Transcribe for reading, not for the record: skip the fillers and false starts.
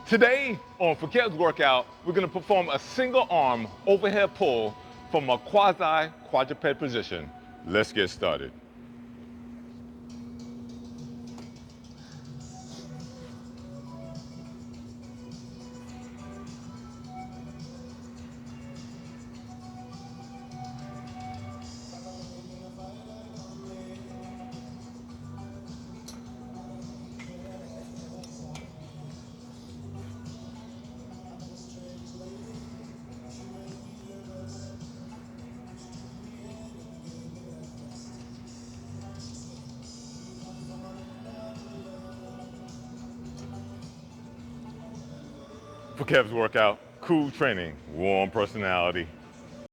Today on For Kev's workout, we're going to perform a single arm overhead pull from a quasi-quadruped position. Let's get started. For Kev's workout, cool training, warm personality.